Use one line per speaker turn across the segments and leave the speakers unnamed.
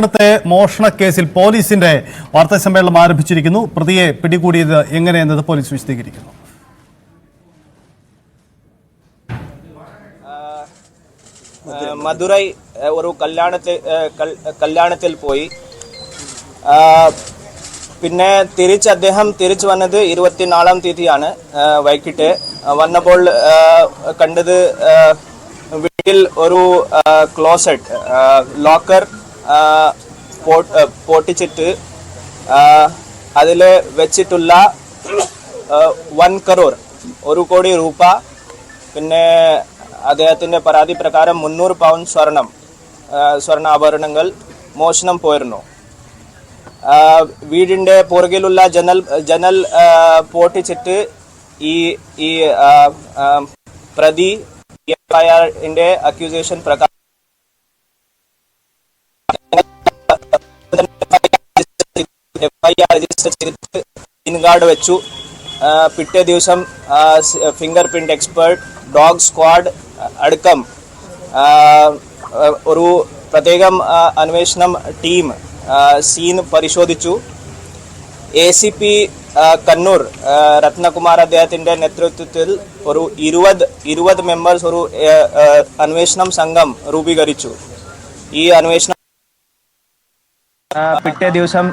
കല്ലാണത്തെ മോഷണക്കേസിൽ പോലീസിന്റെ വാർത്താസമ്മേളനം ആരംഭിച്ചിരിക്കുന്നു. പ്രതിയെ പിടികൂടിയത് എങ്ങനെയെന്നത് പോലീസ് വിശദീകരിക്കുന്നു.
മധുരൈ ഒരു കല്യാണത്തിൽ പോയി പിന്നെ അദ്ദേഹം തിരിച്ചു വന്നത് 24-ാം തീയതിയാണ്. വൈകിട്ട് വന്നപ്പോൾ കണ്ടത് വീട്ടിൽ ഒരു ക്ലോസറ്റ് ലോക്കർ പൊട്ടിച്ചിട്ട് അതിൽ വെച്ചിട്ടുള്ള 1 crore 1 കോടി രൂപ പിന്നെ അദ്ദേഹത്തിൻ്റെ പരാതി പ്രകാരം 300 പൗണ്ട് സ്വർണ്ണാഭരണങ്ങൾ മോഷണം പോയിരുന്നു. വീടിൻ്റെ പുറകിലുള്ള ജനൽ പൊട്ടിച്ചിട്ട് ഈ പ്രതി FIR-ന്റെ അക്യൂസേഷൻ പ്രകാരം FIR രജിസ്റ്റർ ചെയ്തിട്ട് ഗാർഡ് വെച്ചു. പിറ്റേ ദിവസം finger print expert, dog squad അടക്കം ഒരു പ്രത്യേകം അന്വേഷണം ടീം സീൻ പരിശോധിച്ചു. ACP കണ്ണൂർ രത്നകുമാർ അദ്ദേഹത്തിന്റെ നേതൃത്വത്തിൽ ഒരു 20 മെമ്പേഴ്സ് ഒരു അന്വേഷണം സംഘം രൂപീകരിച്ചു. ഈ അന്വേഷണം പിറ്റേ ദിവസം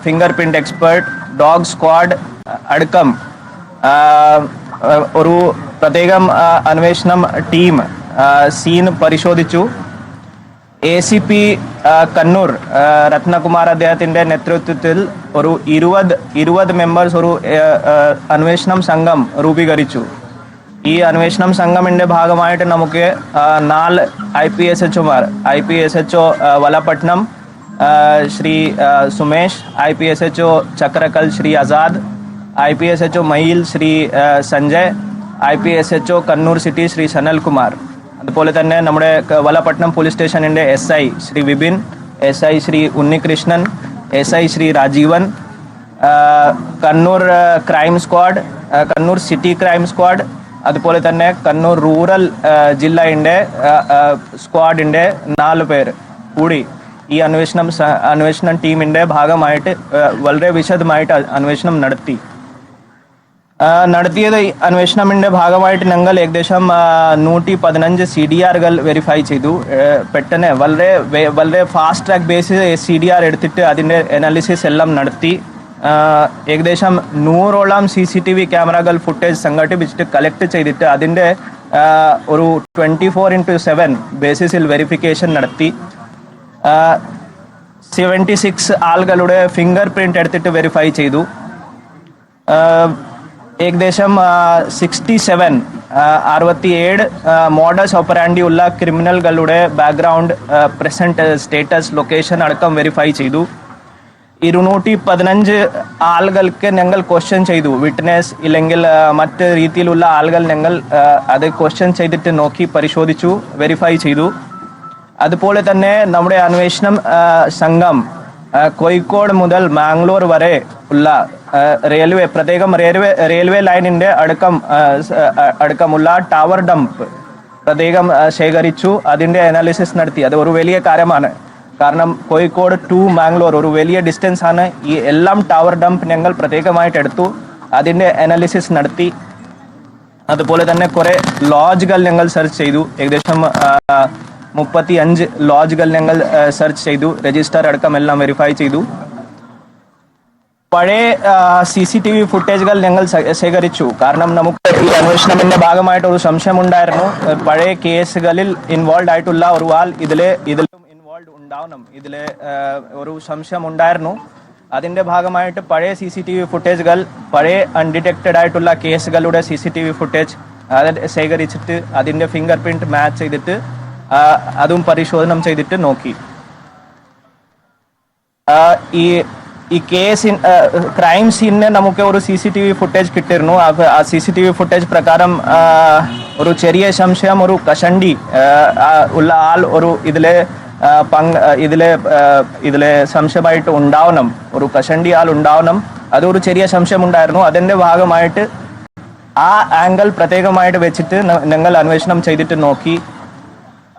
finger print expert, dog squad അടക്കം ഒരു പ്രത്യേകം അന്വേഷണം ടീം സീൻ പരിശോധിച്ചു. ACP കണ്ണൂർ രത്നകുമാർ അദ്ദേഹത്തിന്റെ നേതൃത്വത്തിൽ ഒരു 20 മെമ്പേഴ്സ് ഒരു അന്വേഷണം സംഘം രൂപീകരിച്ചു. ഈ അന്വേഷണം സംഘമിന്റെ ഭാഗമായിട്ട് നമുക്ക് 4 IPSHOമാർ, IPSHO Valapattanam Shri Sumesh, IPSHO Chakrakkal Shri Azad, IPSHO Mayyil Shri Sanjay, IPSHO Kannur city Shri Sanalkumar, അതുപോലെ തന്നെ നമ്മുടെ വലപട്ടണം പോലീസ് സ്റ്റേഷനിൻ്റെ SI Shri Vipin, SI Shri Unnikrishnan, SI Shri Rajeevan, Kannur crime squad, Kannur city crime squad, അതുപോലെ തന്നെ കണ്ണൂർ റൂറൽ ജില്ലയുടെ സ്ക്വാഡിൻ്റെ 4 പേർ കൂടി ഈ അന്വേഷണം ടീമിൻ്റെ ഭാഗമായിട്ട് വളരെ വിശദമായിട്ട് അന്വേഷണം നടത്തിയത് അന്വേഷണത്തിന്റെ ഭാഗമായിട്ട് ഞങ്ങൾ ഏകദേശം 115 CDR-കൾ വെരിഫൈ ചെയ്തു. പെട്ടെന്ന് വളരെ ഫാസ്റ്റ് ട്രാക്ക് ബേസിസ് CDR എടുത്തിട്ട് അതിൻ്റെ അനാലിസിസ് എല്ലാം നടത്തി. ഏകദേശം 100ഓളം CCTV ക്യാമറകൾ ഫുട്ടേജ് സംഘടിപ്പിച്ചിട്ട് കളക്ട് ചെയ്തിട്ട് അതിൻ്റെ ഒരു 24/7 ബേസിസിൽ വെരിഫിക്കേഷൻ നടത്തി. 76 ആളുകളുടെ ഫിംഗർ പ്രിന്റ് എടുത്തിട്ട് വെരിഫൈ ചെയ്തു. ഏകദേശം 67 മോഡസ് ഓപ്പറാൻഡി ഉള്ള ക്രിമിനലുകളുടെ ബാക്ക്ഗ്രൗണ്ട്, പ്രസന്റ് സ്റ്റേറ്റസ്, ലൊക്കേഷൻ അടക്കം വെരിഫൈ ചെയ്തു. 215 ആളുകൾക്ക് ഞങ്ങൾ ക്വസ്റ്റ്യൻ ചെയ്തു. വിറ്റ്നസ് ഇല്ലെങ്കിൽ മറ്റ് രീതിയിലുള്ള ആളുകൾ ഞങ്ങൾ അത് ക്വസ്റ്റ്യൻ ചെയ്തിട്ട് നോക്കി പരിശോധിച്ചു, വെരിഫൈ ചെയ്തു. അതുപോലെ തന്നെ നമ്മുടെ അന്വേഷണം സംഘം കോഴിക്കോട് മുതൽ മാംഗ്ലൂർ വരെ ഉള്ള പ്രത്യേകം റെയിൽവേ ലൈനിൻ്റെ അടക്കമുള്ള ടവർ ഡംപ് പ്രത്യേകം ശേഖരിച്ചു, അതിൻ്റെ അനാലിസിസ് നടത്തി. അത് ഒരു വലിയ കാര്യമാണ്. കാരണം കോഴിക്കോട് ടു മാംഗ്ലൂർ ഒരു വലിയ ഡിസ്റ്റൻസ് ആണ്. ഈ എല്ലാം ടവർ ഡംപ് ഞങ്ങൾ പ്രത്യേകമായിട്ട് എടുത്തു, അതിൻ്റെ അനാലിസിസ് നടത്തി. അതുപോലെ തന്നെ കുറേ ലോഡ്ജുകൾ ഞങ്ങൾ സെർച്ച് ചെയ്തു. ഏകദേശം 35 ലോഡ്ജുകൾ ഞങ്ങൾ സെർച്ച് ചെയ്തു. രജിസ്റ്റർ അടക്കം എല്ലാം വെരിഫൈ ചെയ്തു. പഴയ CCTV ഫുട്ടേജുകൾ ഞങ്ങൾ ശേഖരിച്ചു. കാരണം നമുക്ക് ഈ അന്വേഷണത്തിന്റെ ഭാഗമായിട്ട് ഒരു സംശയമുണ്ടായിരുന്നു. പഴയ കേസുകളിൽ ഇൻവോൾവ് ആയിട്ടുള്ള ഒരു ആൾ ഇതിലും ഇൻവോൾവ് ഉണ്ടാവണം, ഒരു സംശയം ഉണ്ടായിരുന്നു. അതിന്റെ ഭാഗമായിട്ട് പഴയ CCTV ഫുട്ടേജുകൾ, പഴയ അൺഡിറ്റക്റ്റഡ് ആയിട്ടുള്ള കേസുകളുടെ CCTV ഫുട്ടേജ് അത് ശേഖരിച്ചിട്ട് അതിന്റെ ഫിംഗർ പ്രിന്റ് മാച്ച് ചെയ്തിട്ട് അതും പരിശോധന ചെയ്തിട്ട് നോക്കി. ഈ കേസ് ക്രൈം സീനിന് നമുക്ക് ഒരു CCTV ഫുട്ടേജ് കിട്ടിയിരുന്നു. ആ CCTV ഫുട്ടേജ് പ്രകാരം ഒരു ചെറിയ സംശയം, ഒരു കഷണ്ടി ഉള്ള ആൾ ഒരു ഇതിലെ സംശയമായിട്ട് ഉണ്ടാവണം, ഒരു കഷണ്ടി ആൾ ഉണ്ടാവണം. അതൊരു ചെറിയ സംശയം ഉണ്ടായിരുന്നു. അതിൻ്റെ ഭാഗമായിട്ട് ആ ആംഗിൾ പ്രത്യേകമായിട്ട് വെച്ചിട്ട് ഞങ്ങൾ അന്വേഷണം ചെയ്തിട്ട് നോക്കി.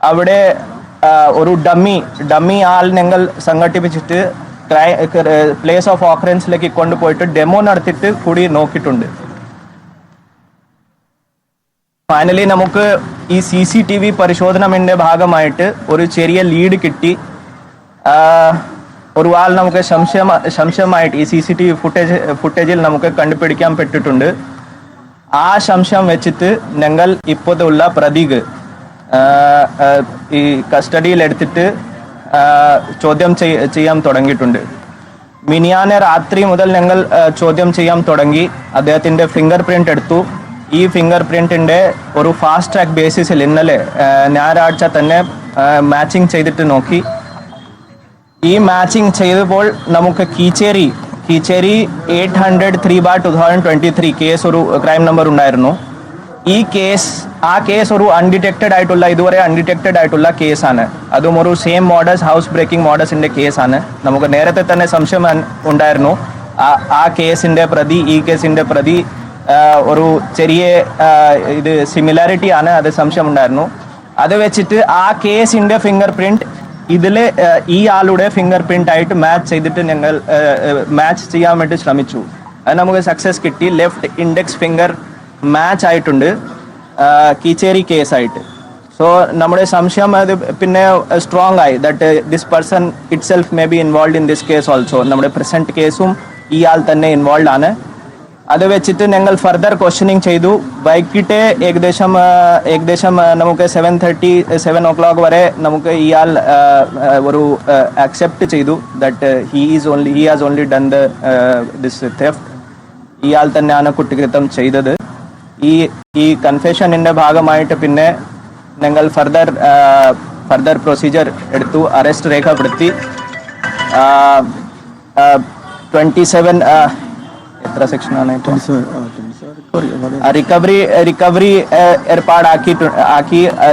അവിടെ ഒരു ഡമ്മി ആൾ ഞങ്ങൾ സംഘടിപ്പിച്ചിട്ട് പ്ലേസ് ഓഫ് ഓക്കറൻസിലേക്ക് കൊണ്ടുപോയിട്ട് ഡെമോ നടത്തിയിട്ട് കൂടി നോക്കിയിട്ടുണ്ട്. ഫൈനലി നമുക്ക് ഈ CCTV പരിശോധനയുടെ ഭാഗമായിട്ട് ഒരു ചെറിയ ലീഡ് കിട്ടി. ഒരു ആൾ നമുക്ക് സംശയമായിട്ട് ഈ CCTV ഫുട്ടേജിൽ നമുക്ക് കണ്ടുപിടിക്കാൻ പറ്റിയിട്ടുണ്ട്. ആ സംശയം വെച്ചിട്ട് ഞങ്ങൾ ഇപ്പോഴുള്ള പ്രതീക് ഈ കസ്റ്റഡിയിൽ എടുത്തിട്ട് ചോദ്യം ചെയ്യാൻ തുടങ്ങിയിട്ടുണ്ട്. മിനിയാനെ രാത്രി മുതൽ ഞങ്ങൾ ചോദ്യം ചെയ്യാൻ തുടങ്ങി. അദ്ദേഹത്തിൻ്റെ ഫിംഗർ പ്രിൻ്റ് എടുത്തു. ഈ ഫിംഗർ പ്രിൻറ്റിൻ്റെ ഒരു ഫാസ്റ്റ് ട്രാക്ക് ബേസിസിൽ ഇന്നലെ ഞായറാഴ്ച തന്നെ മാച്ചിങ് ചെയ്തിട്ട് നോക്കി. ഈ മാച്ചിങ് ചെയ്തപ്പോൾ നമുക്ക് കീച്ചേരി 803/2023 കേസ് ഒരു ക്രൈം നമ്പർ ഉണ്ടായിരുന്നു. ആ കേസ് ഒരു ഇതുവരെ അൺഡിറ്റക്റ്റഡ് ആയിട്ടുള്ള കേസാണ്. അതും ഒരു സെയിം മോഡസ് ഹൗസ് ബ്രേക്കിംഗ് മോഡസിൻ്റെ കേസാണ്. നമുക്ക് നേരത്തെ തന്നെ സംശയം ഉണ്ടായിരുന്നു ആ കേസിൻ്റെ പ്രതി ഈ കേസിൻ്റെ പ്രതി ഒരു ചെറിയ ഇത് സിമിലാരിറ്റി ആണ്, അത് സംശയം ഉണ്ടായിരുന്നു. അത് വെച്ചിട്ട് ആ കേസിൻ്റെ ഫിംഗർ പ്രിൻറ്റ് ഇതിൽ ഈ ആളുടെ ഫിംഗർ പ്രിൻ്റ് ആയിട്ട് മാച്ച് ചെയ്തിട്ട് ഞങ്ങൾ മാച്ച് ചെയ്യാൻ വേണ്ടി ശ്രമിച്ചു. അത് നമുക്ക് സക്സസ് കിട്ടി. ലെഫ്റ്റ് ഇൻഡെക്സ് ഫിംഗർ മാച്ച് ആയിട്ടുണ്ട് കീച്ചേരി കേസായിട്ട്. സോ നമ്മുടെ സംശയം അത് പിന്നെ സ്ട്രോങ് ആയി that this person it self may be involve in this case also. നമ്മുടെ പ്രസൻറ്റ് കേസും ഈ ആൾ തന്നെ ഇൻവോൾവ് ആണ്. അത് വെച്ചിട്ട് ഞങ്ങൾ ഫർദർ ക്വസ്റ്റ്യനിങ് ചെയ്തു. വൈകിട്ട് ഏകദേശം നമുക്ക് 7 o'clock വരെ നമുക്ക് ഇയാൾ ഒരു അക്സെപ്റ്റ് ചെയ്തു that he has only done this theft. ഇയാൾ തന്നെയാണ് കുറ്റകൃത്യം ചെയ്തത്. ഈ കൺഫെഷനിൻ്റെ ഭാഗമായിട്ട് പിന്നെ ഞങ്ങൾ ഫർദർ പ്രൊസീജിയർ എടുത്തു. അറസ്റ്റ് രേഖപ്പെടുത്തി 27 എത്ര സെക്ഷനാണ് റിക്കവറി ഏർപ്പാടാക്കി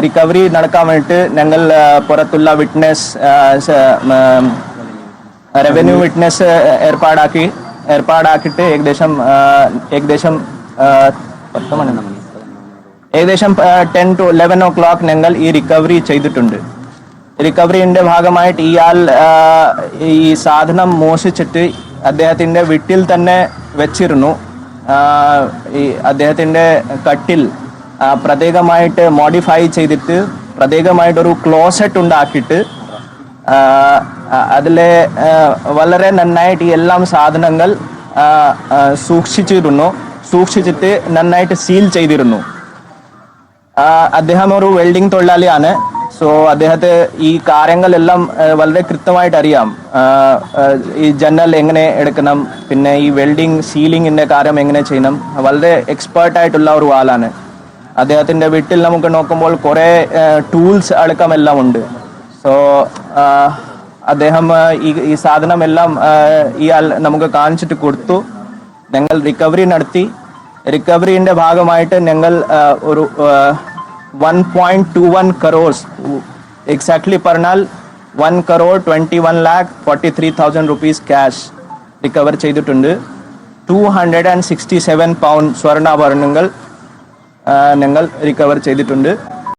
റിക്കവറി നടക്കാൻ വേണ്ടിയിട്ട് ഞങ്ങൾ പുറത്തുള്ള വിറ്റ്നസ് റവന്യൂ വിറ്റ്നസ് ഏർപ്പാടാക്കിയിട്ട് ഏകദേശം 10 to 11 o'clock ഞങ്ങൾ ഈ റിക്കവറി ചെയ്തിട്ടുണ്ട്. റിക്കവറിയുടെ ഭാഗമായിട്ട് ഇയാൾ ഈ സാധനം മോഷിച്ചിട്ട് അദ്ദേഹത്തിൻ്റെ വീട്ടിൽ തന്നെ വെച്ചിരുന്നു. ഈ അദ്ദേഹത്തിൻ്റെ കട്ടിൽ പ്രത്യേകമായിട്ട് മോഡിഫൈ ചെയ്തിട്ട് പ്രത്യേകമായിട്ടൊരു ക്ലോസറ്റ് ഉണ്ടാക്കിയിട്ട് അതിലെ വളരെ നന്നായിട്ട് ഈ എല്ലാം സാധനങ്ങൾ സൂക്ഷിച്ചിട്ട് നന്നായിട്ട് സീൽ ചെയ്തിരുന്നു. അദ്ദേഹം ഒരു വെൽഡിംഗ് തൊഴിലാളിയാണ്. സോ അദ്ദേഹത്തെ ഈ കാര്യങ്ങളെല്ലാം വളരെ കൃത്യമായിട്ട് അറിയാം. ഈ ജനൽ എങ്ങനെ എടുക്കണം, പിന്നെ ഈ വെൽഡിംഗ് സീലിങ്ങിൻ്റെ കാര്യം എങ്ങനെ ചെയ്യണം, വളരെ എക്സ്പേർട്ടായിട്ടുള്ള ഒരു ആളാണ്. അദ്ദേഹത്തിൻ്റെ വീട്ടിൽ നമുക്ക് നോക്കുമ്പോൾ കുറേ ടൂൾസ് അടക്കമെല്ലാം ഉണ്ട്. സോ അദ്ദേഹം ഈ സാധനമെല്ലാം ഇയാൾ നമുക്ക് കാണിച്ചിട്ട് കൊടുത്തു. ഞങ്ങൾ റിക്കവറി നടത്തി. റിക്കവറിൻ്റെ ഭാഗമായിട്ട് ഞങ്ങൾ ഒരു 1.21 crores എക്സാക്ട്ലി പറഞ്ഞാൽ 1,21,43,000 rupees ക്യാഷ് റിക്കവർ ചെയ്തിട്ടുണ്ട്. 267 pound സ്വർണ്ണാഭരണങ്ങൾ ഞങ്ങൾ റിക്കവർ ചെയ്തിട്ടുണ്ട്.